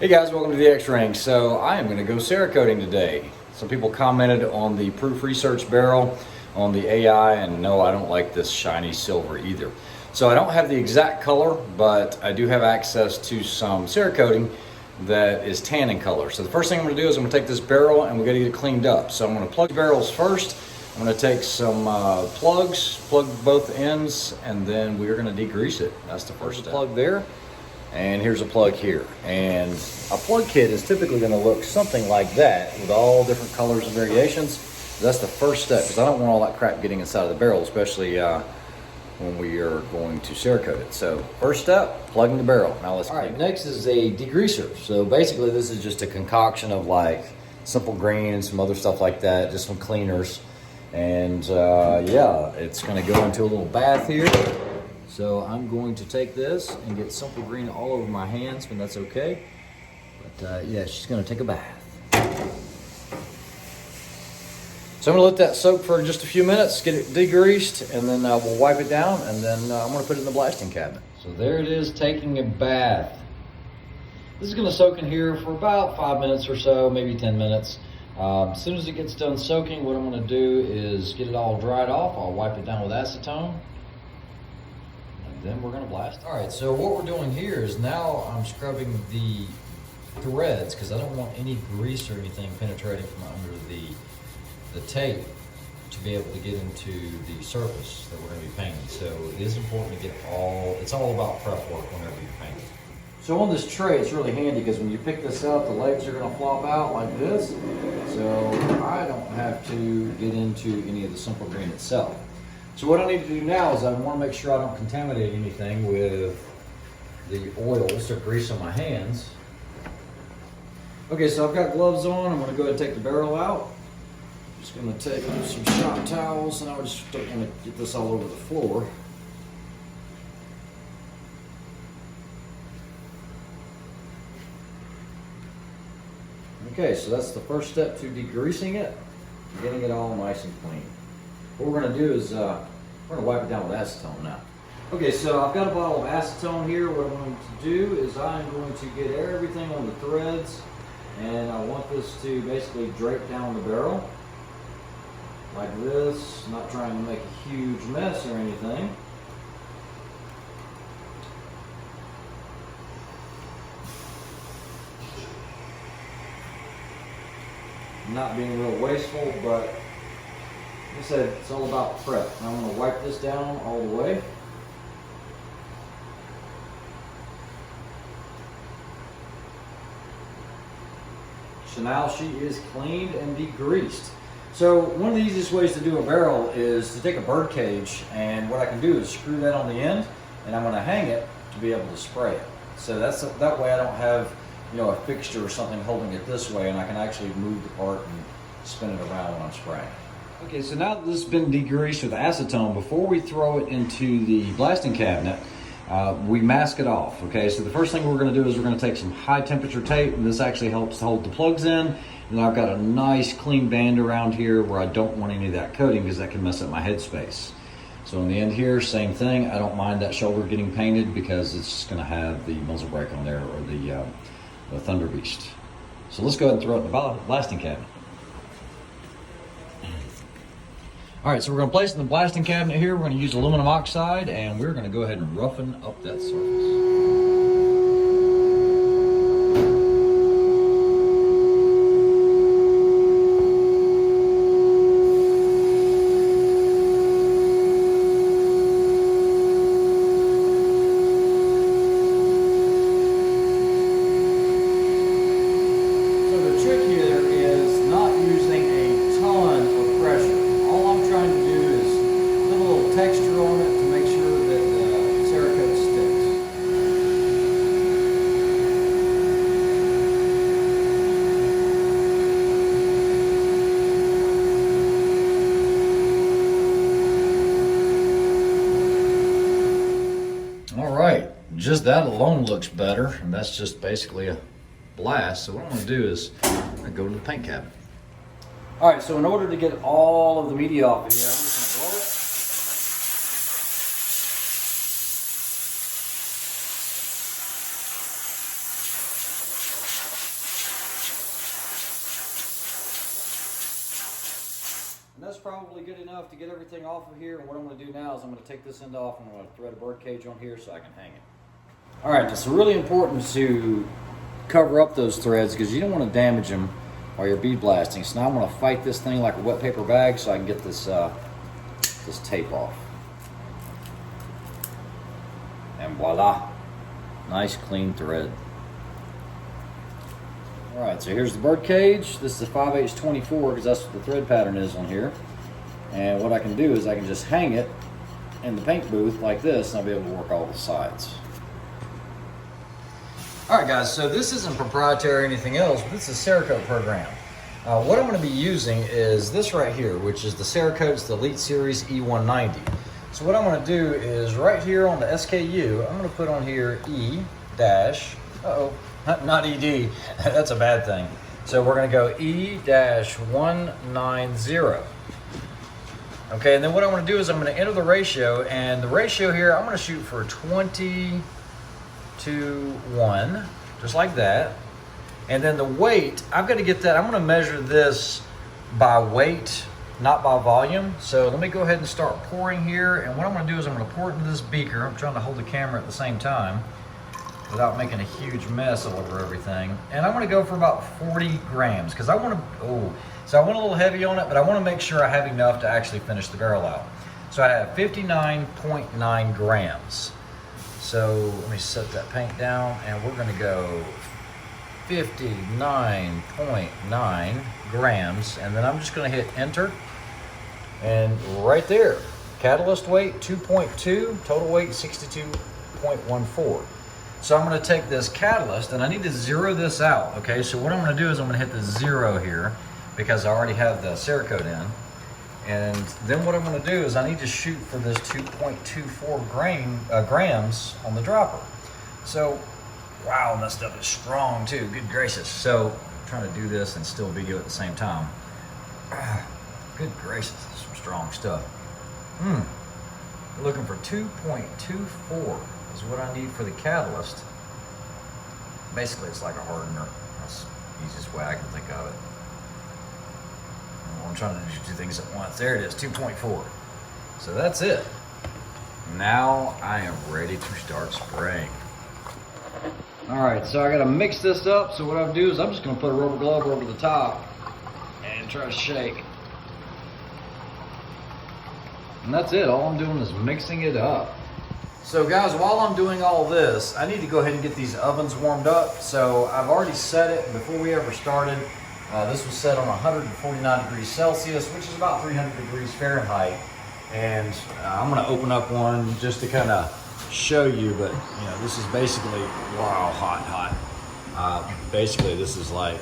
Hey guys, welcome to the X-Ring. So I am going to go Cerakoting today. Some people commented on the Proof Research barrel on the AI, and no, I don't like this shiny silver either. So I don't have the exact color, but I do have access to some Cerakoting that is tan in color. So the first thing I'm going to do is I'm going to take this barrel and we're going to get it cleaned up. So I'm going to plug the barrels first. I'm going to take some plugs, plug both ends, and then we're going to degrease it. That's the first plug there. And here's a plug here. And a plug kit is typically going to look something like that with all different colors and variations. That's the first step, because I don't want all that crap getting inside of the barrel, especially when we are going to Cerakote it. So first step, plugging the barrel. Now let's clean it. Next is a degreaser. So basically this is just a concoction of like simple green and some other stuff like that, just some cleaners. And yeah, it's going to go into a little bath here. So I'm going to take this and get Simple Green all over my hands, but that's okay. But yeah, she's going to take a bath. So I'm going to let that soak for just a few minutes, get it degreased, and then we'll wipe it down, and then I'm going to put it in the blasting cabinet. So there it is, taking a bath. This is going to soak in here for about 5 minutes or so, maybe 10 minutes. As soon as it gets done soaking, what I'm going to do is get it all dried off. I'll wipe it down with acetone. Then we're going to blast. All right, so what we're doing here is now I'm scrubbing the threads because I don't want any grease or anything penetrating from under the tape to be able to get into the surface that we're going to be painting. So it is important to get it's all about prep work whenever you're painting. So on this tray, it's really handy because when you pick this up, the legs are going to flop out like this. So I don't have to get into any of the Simple Green itself. So what I need to do now is I want to make sure I don't contaminate anything with the oils or grease on my hands. Okay, so I've got gloves on. I'm going to go ahead and take the barrel out. I'm just going to take some shop towels, and I just don't want to get this all over the floor. Okay, so that's the first step to degreasing it, getting it all nice and clean. What we're going to do is we're going to wipe it down with acetone now. Okay, so I've got a bottle of acetone here. What I'm going to do is I'm going to get everything on the threads, and I want this to basically drape down the barrel like this, not trying to make a huge mess or anything. Not being real wasteful, but like I said, it's all about prep. I'm going to wipe this down all the way. So now she is cleaned and degreased. So one of the easiest ways to do a barrel is to take a bird cage, and what I can do is screw that on the end, and I'm going to hang it to be able to spray it. So that way I don't have, you know, a fixture or something holding it this way, and I can actually move the part and spin it around when I'm spraying. Okay, so now that this has been degreased with acetone, before we throw it into the blasting cabinet, we mask it off. Okay, so the first thing we're going to do is we're going to take some high temperature tape, and this actually helps to hold the plugs in. And I've got a nice clean band around here where I don't want any of that coating because that can mess up my headspace. So on the end here, same thing. I don't mind that shoulder getting painted because it's just going to have the muzzle brake on there, or the Thunder Beast. So let's go ahead and throw it in the blasting cabinet. All right, so we're going to place it in the blasting cabinet here. We're going to use aluminum oxide, and we're going to go ahead and roughen up that surface. Texture on it to make sure that the Cerakote sticks. All right, just that alone looks better, and that's just basically a blast. So what I'm going to do is I'm going to go to the paint cabinet. All right, so in order to get all of the media off of here, I'm just going to blow it. that's probably good enough to get everything off of here. And what I'm going to do now is I'm going to take this end off and I'm going to thread a bird cage on here so I can hang it. All right, it's really important to cover up those threads because you don't want to damage them while you're bead blasting. So now I'm going to fight this thing like a wet paper bag so I can get this this tape off. And voila, nice clean thread. All right, so here's the bird cage. This is a 5/8 24 because that's what the thread pattern is on here. And what I can do is I can just hang it in the paint booth like this and I'll be able to work all the sides. All right, guys, so this isn't proprietary or anything else, but this is a Cerakote program. What I'm going to be using is this right here, which is the Cerakote the Elite Series E190. So what I'm going to do is right here on the SKU, I'm going to put on here E dash, not ED, that's a bad thing. So we're going to go E-190. Okay, and then what I'm going to do is I'm going to enter the ratio, and the ratio here, I'm going to shoot for 20 to 1, just like that. And then the weight, I've got to get that, I'm going to measure this by weight, not by volume. So let me go ahead and start pouring here. And what I'm going to do is I'm going to pour it into this beaker. I'm trying to hold the camera at the same time without making a huge mess all over everything. And I'm going to go for about 40 grams because I want to, so I went a little heavy on it, but I want to make sure I have enough to actually finish the barrel out. So I have 59.9 grams. So let me set that paint down and we're going to go 59.9 grams, and then I'm just going to hit enter, and right there, catalyst weight 2.2, total weight 62.14. So I'm going to take this catalyst and I need to zero this out. Okay, so what I'm going to do is I'm going to hit the 0 here because I already have the Cerakote in, and then what I'm going to do is I need to shoot for this 2.24 grams on the dropper. So wow, and that stuff is strong too, good gracious. So I'm trying to do this and still video at the same time. Good gracious, this is some strong stuff. Looking for 2.24 is what I need for the catalyst. Basically, it's like a hardener. That's the easiest way I can think of it. I'm trying to do 2 things at once. There it is, 2.4. So that's it. Now I am ready to start spraying. All right, so I gotta mix this up. So what I'll do is I'm just gonna put a rubber glove over the top and try to shake. And that's it, all I'm doing is mixing it up. So guys, while I'm doing all this, I need to go ahead and get these ovens warmed up. So I've already set it before we ever started. This was set on 149 degrees Celsius, which is about 300 degrees Fahrenheit. And I'm gonna open up one just to kind of show you, but you know, this is basically, wow, hot. Basically this is like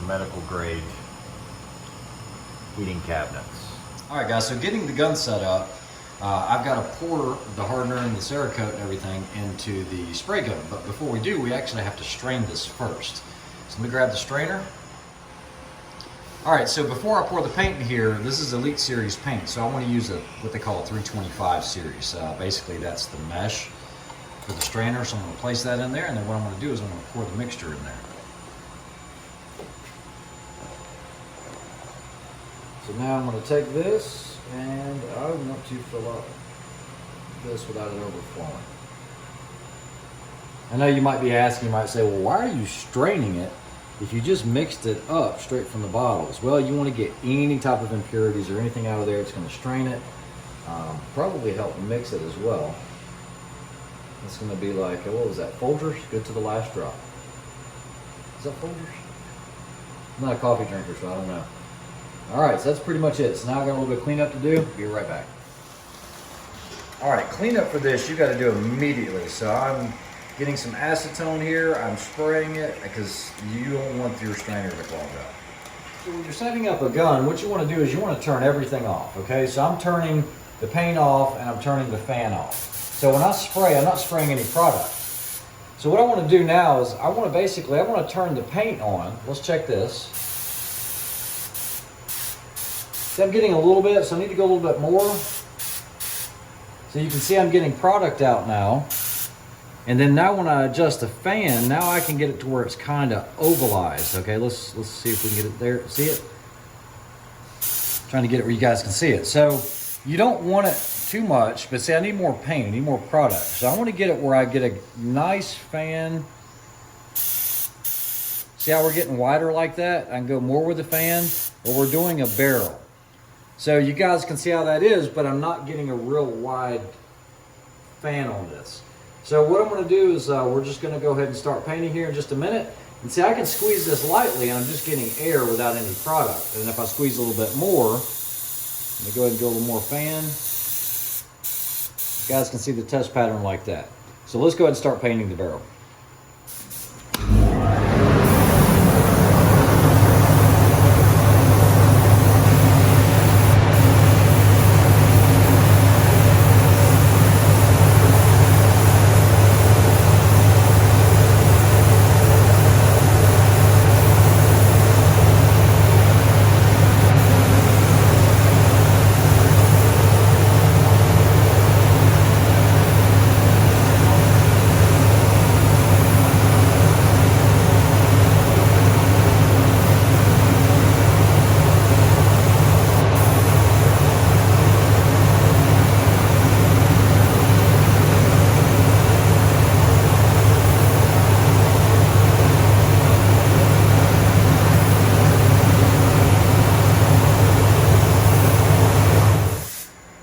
medical grade heating cabinets. All right guys, so getting the gun set up, I've got to pour the hardener and the Cerakote and everything into the spray gun, but before we do, we actually have to strain this first. So let me grab the strainer. All right, so before I pour the paint in here, this is Elite Series paint, so I want to use what they call a 325 series. Basically, that's the mesh for the strainer, so I'm going to place that in there, and then what I'm going to do is I'm going to pour the mixture in there. So now I'm going to take this, and I want to fill up this without it overflowing. I know you might be asking, you might say, well, why are you straining it if you just mixed it up straight from the bottles? Well, you want to get any type of impurities or anything out of there. It's going to strain it. Probably help mix it as well. It's going to be like, what was that, Folgers? Good to the last drop. Is that Folgers? I'm not a coffee drinker, so I don't know. All right, so that's pretty much it. So now I got a little bit of cleanup to do. Be right back. All right, cleanup for this, you got to do immediately. So I'm getting some acetone here. I'm spraying it because you don't want your strainer to clog up. So when you're setting up a gun, what you want to do is you want to turn everything off, okay? So I'm turning the paint off and I'm turning the fan off. So when I spray, I'm not spraying any product. So what I want to do now is I want to turn the paint on. Let's check this. See, I'm getting a little bit, so I need to go a little bit more. So you can see I'm getting product out now. And then now when I adjust the fan, now I can get it to where it's kind of ovalized. Okay, let's see if we can get it there. See it? Trying to get it where you guys can see it. So you don't want it too much, but see, I need more paint, I need more product. So I want to get it where I get a nice fan. See how we're getting wider like that? I can go more with the fan, but we're doing a barrel. So you guys can see how that is, but I'm not getting a real wide fan on this. So what I'm going to do is we're just going to go ahead and start painting here in just a minute. And see, I can squeeze this lightly and I'm just getting air without any product. And if I squeeze a little bit more, let me go ahead and go a little more fan. You guys can see the test pattern like that. So let's go ahead and start painting the barrel.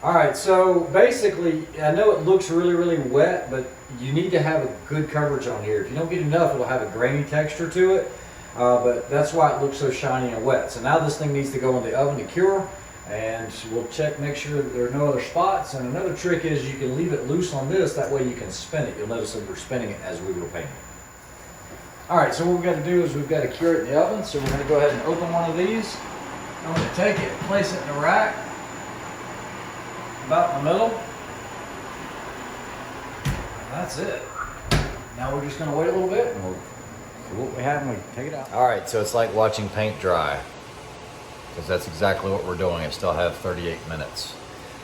Alright, so basically, I know it looks really wet, but you need to have a good coverage on here. If you don't get enough, it'll have a grainy texture to it, but that's why it looks so shiny and wet. So now this thing needs to go in the oven to cure, and we'll check, make sure that there are no other spots. And another trick is you can leave it loose on this, that way you can spin it. You'll notice that we're spinning it as we were painting. Alright, so what we've got to do is we've got to cure it in the oven, so we're going to go ahead and open one of these. I'm going to take it and place it in the rack. About in the middle. That's it. Now we're just going to wait a little bit and we'll see what we have and we take it out. Alright, so it's like watching paint dry, because that's exactly what we're doing. I still have 38 minutes.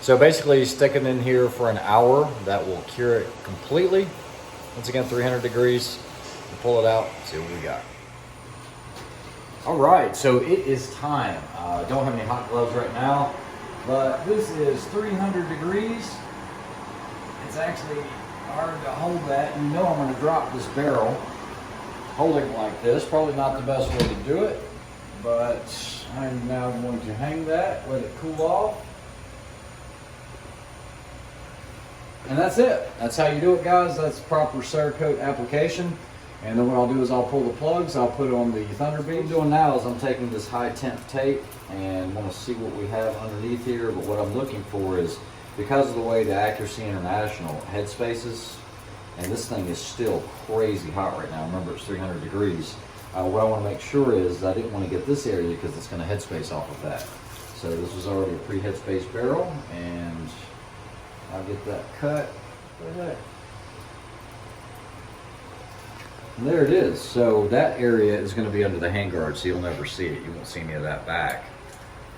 So basically stick it in here for an hour. That will cure it completely. Once again, 300 degrees. We'll pull it out, see what we got. Alright, so it is time. I don't have any hot gloves right now, but this is 300 degrees. It's actually hard to hold that. You know I'm going to drop this barrel holding it like this. Probably not the best way to do it, but I'm now going to hang that, let it cool off. And that's it. That's how you do it, guys. That's proper Cerakote application. And then what I'll do is I'll pull the plugs, I'll put on the Thunder Beam. What I'm doing now is I'm taking this high temp tape and want to see what we have underneath here. But what I'm looking for is, because of the way the Accuracy International headspaces, and this thing is still crazy hot right now. Remember, it's 300 degrees. What I want to make sure is I didn't want to get this area because it's going to headspace off of that. So this was already a pre-headspace barrel, and I'll get that cut right there. And there it is. So that area is going to be under the handguard, so you'll never see it. You won't see any of that back.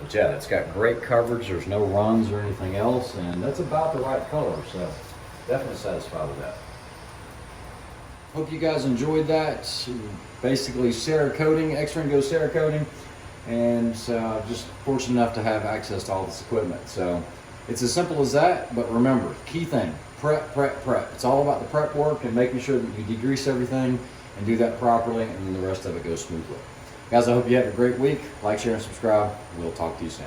But yeah, it's got great coverage. There's no runs or anything else, and that's about the right color. So definitely satisfied with that. Hope you guys enjoyed that. Basically Cerakoting, X-Ringo Cerakoting, and just fortunate enough to have access to all this equipment. So it's as simple as that, but remember, key thing, prep, prep, prep. It's all about the prep work and making sure that you degrease everything and do that properly, and then the rest of it goes smoothly. Guys, I hope you have a great week. Like, share, and subscribe. We'll talk to you soon.